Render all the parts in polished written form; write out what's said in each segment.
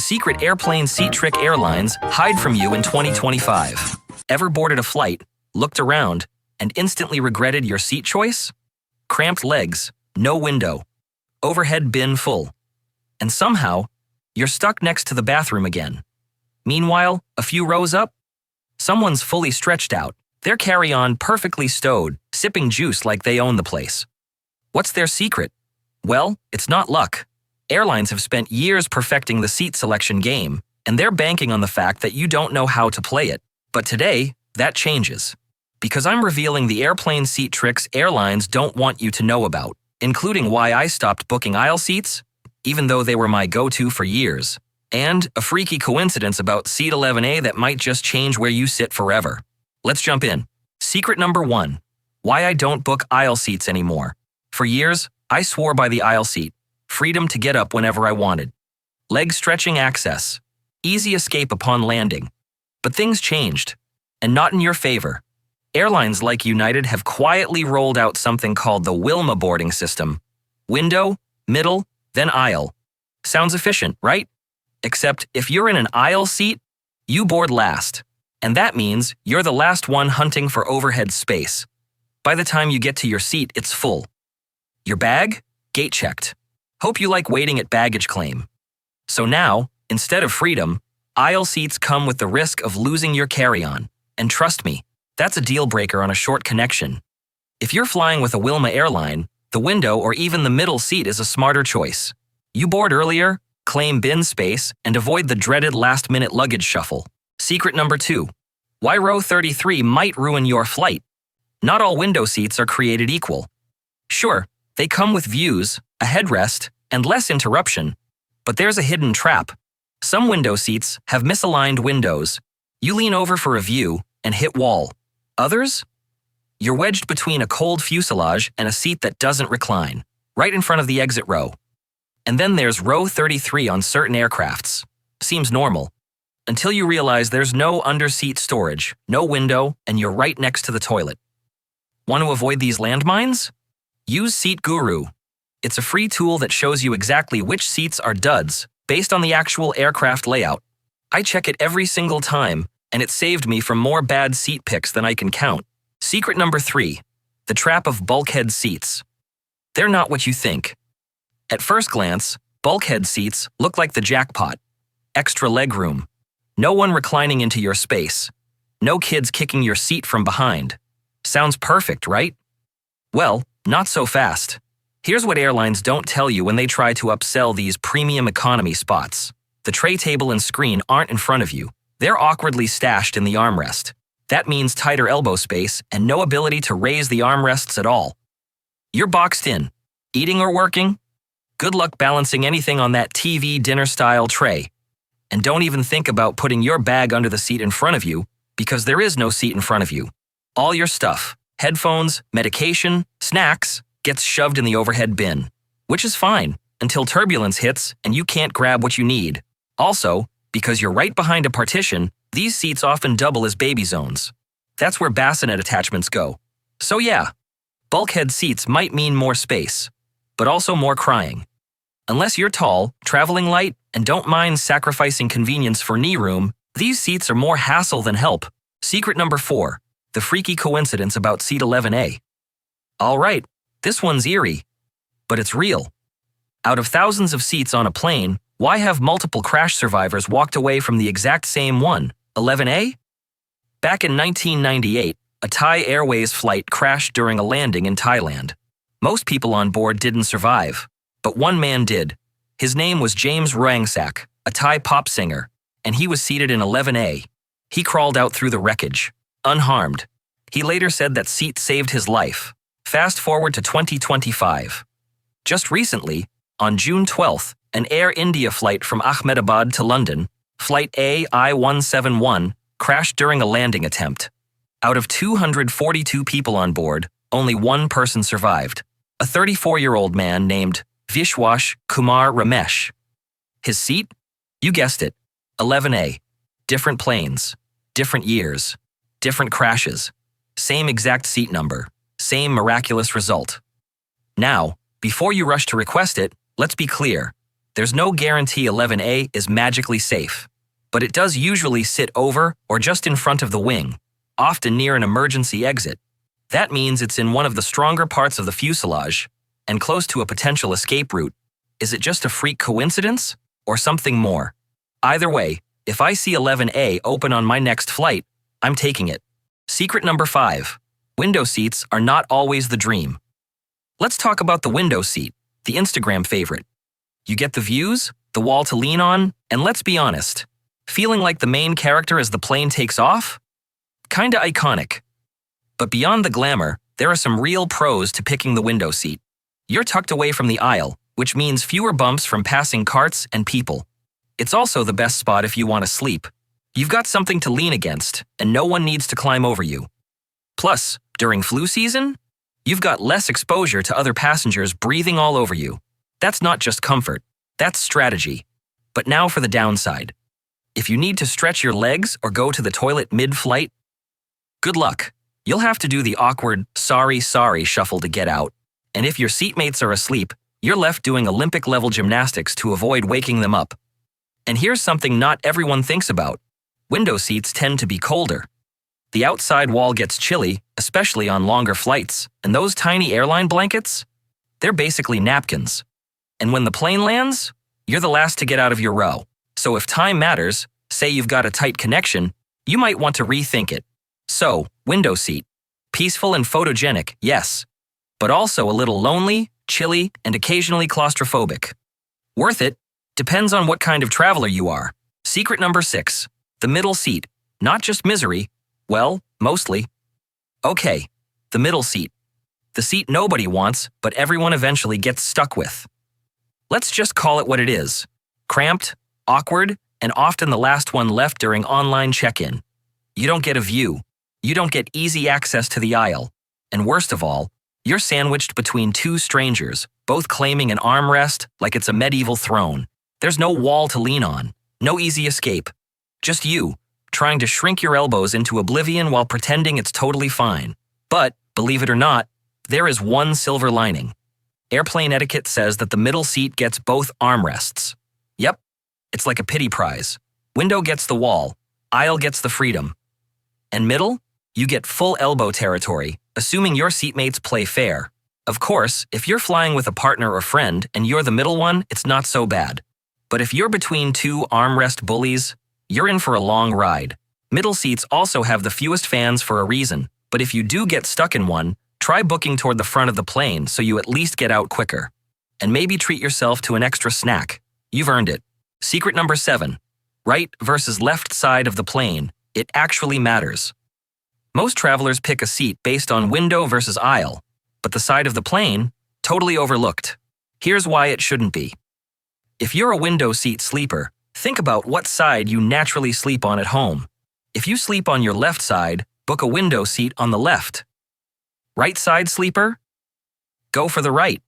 secret airplane seat trick airlines hide from you in 2025. Ever boarded a flight, looked around, and instantly regretted your seat choice? Cramped legs, no window, overhead bin full, and somehow, you're stuck next to the bathroom again. Meanwhile, a few rows up, someone's fully stretched out, their carry-on perfectly stowed, sipping juice like they own the place. What's their secret? Well, it's not luck. Airlines have spent years perfecting the seat selection game, and they're banking on the fact that you don't know how to play it. But today, that changes. Because I'm revealing the airplane seat tricks airlines don't want you to know about, including why I stopped booking aisle seats, even though they were my go-to for years, and a freaky coincidence about seat 11A that might just change where you sit forever. Let's jump in. Secret number 1. Why I don't book aisle seats anymore. For years, I swore by the aisle seat. Freedom to get up whenever I wanted. Leg stretching access. Easy escape upon landing. But things changed, and not in your favor. Airlines like United have quietly rolled out something called the WILMA boarding system. Window, middle, then aisle. Sounds efficient, right? Except if you're in an aisle seat, you board last. And that means you're the last one hunting for overhead space. By the time you get to your seat, it's full. Your bag? Gate checked. Hope you like waiting at baggage claim. So now, instead of freedom, aisle seats come with the risk of losing your carry-on. And trust me, that's a deal breaker on a short connection. If you're flying with a WILMA airline, the window or even the middle seat is a smarter choice. You board earlier, claim bin space, and avoid the dreaded last-minute luggage shuffle. Secret number 2. Why row 33 might ruin your flight. Not all window seats are created equal. Sure, they come with views, a headrest, and less interruption, but there's a hidden trap. Some window seats have misaligned windows. You lean over for a view and hit wall. Others? You're wedged between a cold fuselage and a seat that doesn't recline, right in front of the exit row. And then there's row 33 on certain aircrafts. Seems normal. Until you realize there's no under-seat storage, no window, and you're right next to the toilet. Want to avoid these landmines? Use Seat Guru. It's a free tool that shows you exactly which seats are duds, based on the actual aircraft layout. I check it every single time, and it saved me from more bad seat picks than I can count. Secret number 3. The trap of bulkhead seats. They're not what you think. At first glance, bulkhead seats look like the jackpot. Extra legroom. No one reclining into your space. No kids kicking your seat from behind. Sounds perfect, right? Well, not so fast. Here's what airlines don't tell you when they try to upsell these premium economy spots. The tray table and screen aren't in front of you. They're awkwardly stashed in the armrest. That means tighter elbow space and no ability to raise the armrests at all. You're boxed in. Eating or working? Good luck balancing anything on that TV dinner-style tray. And don't even think about putting your bag under the seat in front of you, because there is no seat in front of you. All your stuff, headphones, medication, snacks, gets shoved in the overhead bin. Which is fine, until turbulence hits and you can't grab what you need. Also, because you're right behind a partition, these seats often double as baby zones. That's where bassinet attachments go. So yeah, bulkhead seats might mean more space, but also more crying. Unless you're tall, traveling light, and don't mind sacrificing convenience for knee room, these seats are more hassle than help. Secret number 4. The freaky coincidence about seat 11A. All right, this one's eerie, but it's real. Out of thousands of seats on a plane, why have multiple crash survivors walked away from the exact same one, 11A? Back in 1998, a Thai Airways flight crashed during a landing in Thailand. Most people on board didn't survive, but one man did. His name was James Rangsak, a Thai pop singer, and he was seated in 11A. He crawled out through the wreckage, unharmed. He later said that seat saved his life. Fast forward to 2025. Just recently, on June 12th, an Air India flight from Ahmedabad to London, Flight AI-171, crashed during a landing attempt. Out of 242 people on board, only one person survived, a 34-year-old man named Vishwash Kumar Ramesh. His seat? You guessed it, 11A. Different planes, different years, different crashes, same exact seat number, same miraculous result. Now, before you rush to request it, let's be clear. There's no guarantee 11A is magically safe, but it does usually sit over or just in front of the wing, often near an emergency exit. That means it's in one of the stronger parts of the fuselage and close to a potential escape route. Is it just a freak coincidence or something more? Either way, if I see 11A open on my next flight, I'm taking it. Secret number 5. Window seats are not always the dream. Let's talk about the window seat, the Instagram favorite. You get the views, the wall to lean on, and let's be honest, feeling like the main character as the plane takes off? Kinda iconic. But beyond the glamour, there are some real pros to picking the window seat. You're tucked away from the aisle, which means fewer bumps from passing carts and people. It's also the best spot if you want to sleep. You've got something to lean against, and no one needs to climb over you. Plus, during flu season, you've got less exposure to other passengers breathing all over you. That's not just comfort, that's strategy. But now for the downside. If you need to stretch your legs or go to the toilet mid-flight, good luck. You'll have to do the awkward sorry shuffle to get out. And if your seatmates are asleep, you're left doing Olympic-level gymnastics to avoid waking them up. And here's something not everyone thinks about. Window seats tend to be colder. The outside wall gets chilly, especially on longer flights, and those tiny airline blankets? They're basically napkins. And when the plane lands, you're the last to get out of your row. So if time matters, say you've got a tight connection, you might want to rethink it. So, window seat. Peaceful and photogenic, yes. But also a little lonely, chilly, and occasionally claustrophobic. Worth it? Depends on what kind of traveler you are. Secret number 6. The middle seat. Not just misery. Well, mostly. Okay, the middle seat. The seat nobody wants, but everyone eventually gets stuck with. Let's just call it what it is. Cramped, awkward, and often the last one left during online check-in. You don't get a view. You don't get easy access to the aisle. And worst of all, you're sandwiched between two strangers, both claiming an armrest like it's a medieval throne. There's no wall to lean on, no easy escape. Just you, trying to shrink your elbows into oblivion while pretending it's totally fine. But, believe it or not, there is one silver lining. Airplane etiquette says that the middle seat gets both armrests. Yep, it's like a pity prize. Window gets the wall, aisle gets the freedom. And middle? You get full elbow territory, assuming your seatmates play fair. Of course, if you're flying with a partner or friend and you're the middle one, it's not so bad. But if you're between two armrest bullies, you're in for a long ride. Middle seats also have the fewest fans for a reason, but if you do get stuck in one, try booking toward the front of the plane so you at least get out quicker. And maybe treat yourself to an extra snack. You've earned it. Secret number 7. Right versus left side of the plane. It actually matters. Most travelers pick a seat based on window versus aisle, but the side of the plane, totally overlooked. Here's why it shouldn't be. If you're a window seat sleeper, think about what side you naturally sleep on at home. If you sleep on your left side, book a window seat on the left. Right side sleeper? Go for the right.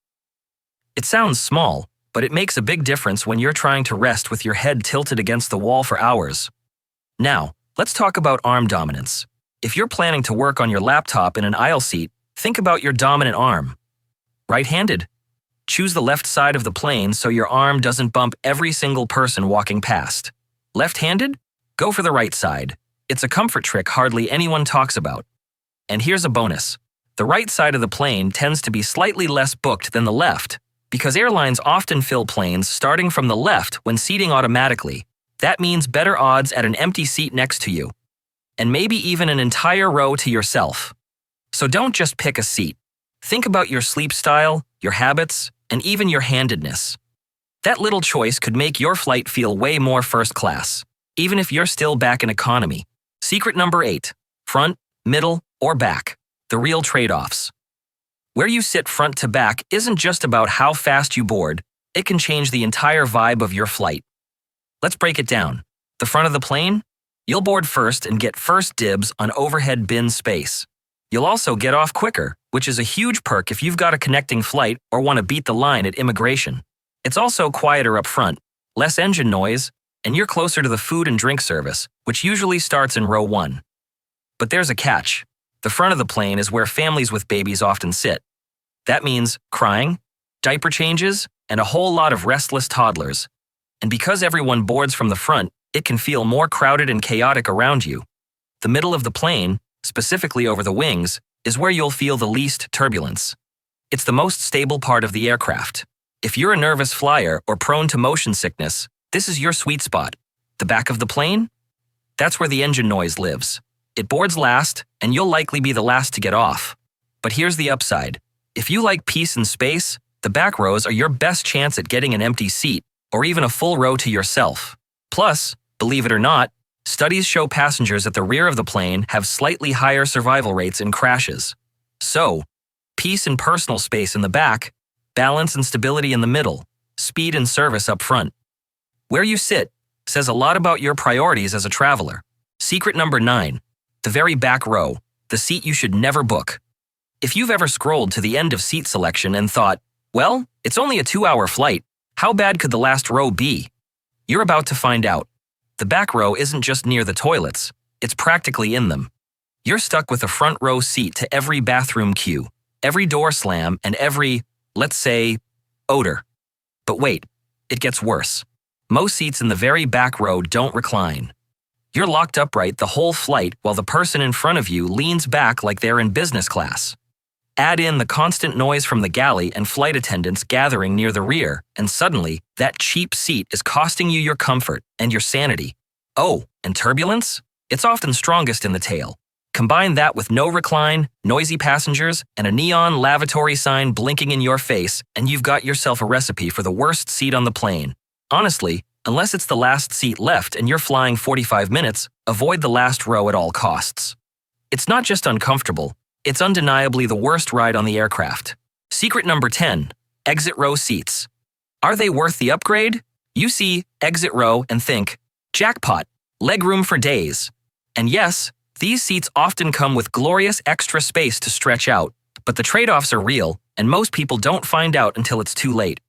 It sounds small, but it makes a big difference when you're trying to rest with your head tilted against the wall for hours. Now, let's talk about arm dominance. If you're planning to work on your laptop in an aisle seat, think about your dominant arm. Right-handed? Choose the left side of the plane so your arm doesn't bump every single person walking past. Left-handed? Go for the right side. It's a comfort trick hardly anyone talks about. And here's a bonus. The right side of the plane tends to be slightly less booked than the left, because airlines often fill planes starting from the left when seating automatically. That means better odds at an empty seat next to you. And maybe even an entire row to yourself. So don't just pick a seat. Think about your sleep style, your habits, and even your handedness. That little choice could make your flight feel way more first class, even if you're still back in economy. Secret number 8. Front, middle, or back. The real trade-offs. Where you sit front to back isn't just about how fast you board, it can change the entire vibe of your flight. Let's break it down. The front of the plane? You'll board first and get first dibs on overhead bin space. You'll also get off quicker, which is a huge perk if you've got a connecting flight or want to beat the line at immigration. It's also quieter up front, less engine noise, and you're closer to the food and drink service, which usually starts in row 1. But there's a catch. The front of the plane is where families with babies often sit. That means crying, diaper changes, and a whole lot of restless toddlers. And because everyone boards from the front, it can feel more crowded and chaotic around you. The middle of the plane, specifically over the wings, is where you'll feel the least turbulence. It's the most stable part of the aircraft. If you're a nervous flyer or prone to motion sickness, this is your sweet spot. The back of the plane? That's where the engine noise lives. It boards last, and you'll likely be the last to get off. But here's the upside. If you like peace and space, the back rows are your best chance at getting an empty seat, or even a full row to yourself. Plus, believe it or not, studies show passengers at the rear of the plane have slightly higher survival rates in crashes. So, peace and personal space in the back, balance and stability in the middle, speed and service up front. Where you sit says a lot about your priorities as a traveler. Secret number 9, the very back row, the seat you should never book. If you've ever scrolled to the end of seat selection and thought, well, it's only a 2-hour flight, how bad could the last row be? You're about to find out. The back row isn't just near the toilets, it's practically in them. You're stuck with a front row seat to every bathroom queue, every door slam, and every, let's say, odor. But wait, it gets worse. Most seats in the very back row don't recline. You're locked upright the whole flight while the person in front of you leans back like they're in business class. Add in the constant noise from the galley and flight attendants gathering near the rear, and suddenly, that cheap seat is costing you your comfort and your sanity. Oh, and turbulence? It's often strongest in the tail. Combine that with no recline, noisy passengers, and a neon lavatory sign blinking in your face, and you've got yourself a recipe for the worst seat on the plane. Honestly, unless it's the last seat left and you're flying 45 minutes, avoid the last row at all costs. It's not just uncomfortable, it's undeniably the worst ride on the aircraft. Secret number 10, exit row seats. Are they worth the upgrade? You see exit row and think, jackpot, legroom for days. And yes, these seats often come with glorious extra space to stretch out, but the trade-offs are real, and most people don't find out until it's too late.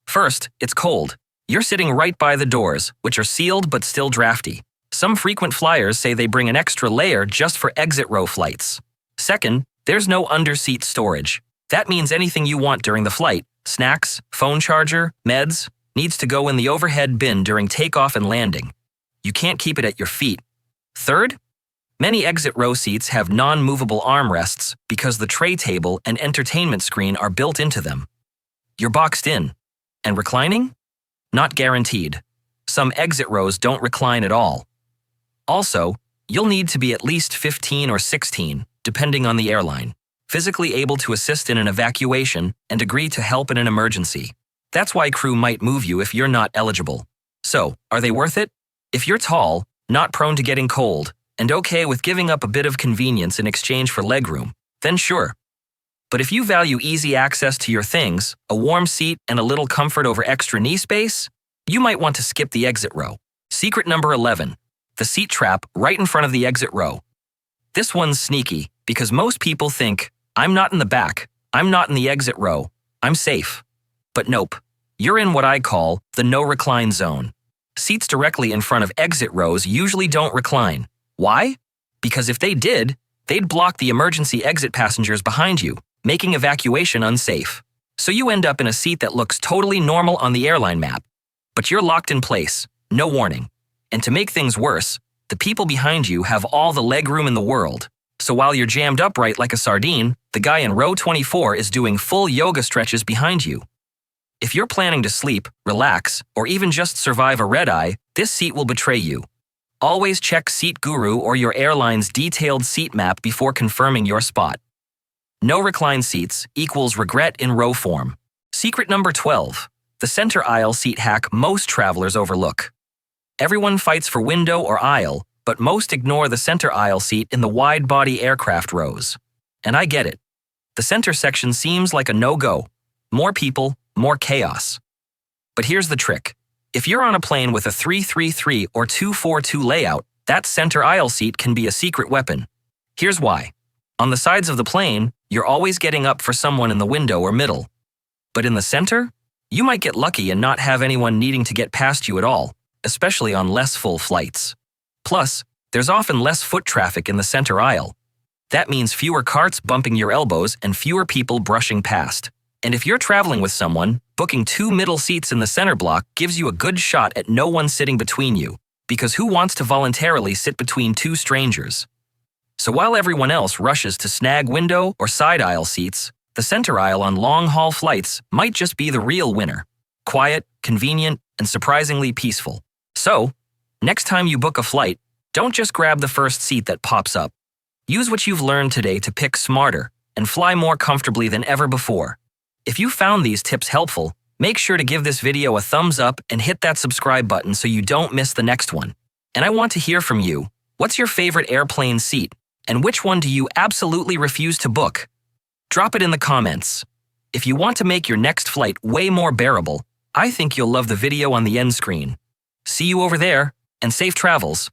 First, it's cold. You're sitting right by the doors, which are sealed but still drafty. Some frequent flyers say they bring an extra layer just for exit row flights. Second, there's no under-seat storage. That means anything you want during the flight, snacks, phone charger, meds, needs to go in the overhead bin during takeoff and landing. You can't keep it at your feet. Third, many exit row seats have non-movable armrests because the tray table and entertainment screen are built into them. You're boxed in. And reclining? Not guaranteed. Some exit rows don't recline at all. Also, you'll need to be at least 15 or 16, depending on the airline, physically able to assist in an evacuation and agree to help in an emergency. That's why crew might move you if you're not eligible. So, are they worth it? If you're tall, not prone to getting cold, and okay with giving up a bit of convenience in exchange for legroom, then sure. But if you value easy access to your things, a warm seat, and a little comfort over extra knee space, you might want to skip the exit row. Secret number 11, the seat trap right in front of the exit row. This one's sneaky because most people think, I'm not in the back, I'm not in the exit row, I'm safe. But nope, you're in what I call the no-recline zone. Seats directly in front of exit rows usually don't recline. Why? Because if they did, they'd block the emergency exit passengers behind you, making evacuation unsafe. So you end up in a seat that looks totally normal on the airline map. But you're locked in place, no warning. And to make things worse, the people behind you have all the legroom in the world. So while you're jammed upright like a sardine, the guy in row 24 is doing full yoga stretches behind you. If you're planning to sleep, relax, or even just survive a red-eye, this seat will betray you. Always check Seat Guru or your airline's detailed seat map before confirming your spot. No recline seats equals regret in row form. Secret number 12, the center aisle seat hack most travelers overlook. Everyone fights for window or aisle, but most ignore the center aisle seat in the wide-body aircraft rows. And I get it. The center section seems like a no-go. More people, more chaos. But here's the trick. If you're on a plane with a 333 or 242 layout, that center aisle seat can be a secret weapon. Here's why. On the sides of the plane, you're always getting up for someone in the window or middle. But in the center, you might get lucky and not have anyone needing to get past you at all, especially on less full flights. Plus, there's often less foot traffic in the center aisle. That means fewer carts bumping your elbows and fewer people brushing past. And if you're traveling with someone, booking 2 middle seats in the center block gives you a good shot at no one sitting between you, because who wants to voluntarily sit between 2 strangers? So while everyone else rushes to snag window or side aisle seats, the center aisle on long-haul flights might just be the real winner. Quiet, convenient, and surprisingly peaceful. So, next time you book a flight, don't just grab the first seat that pops up. Use what you've learned today to pick smarter and fly more comfortably than ever before. If you found these tips helpful, make sure to give this video a thumbs up and hit that subscribe button so you don't miss the next one. And I want to hear from you. What's your favorite airplane seat? And which one do you absolutely refuse to book? Drop it in the comments. If you want to make your next flight way more bearable, I think you'll love the video on the end screen. See you over there, and safe travels.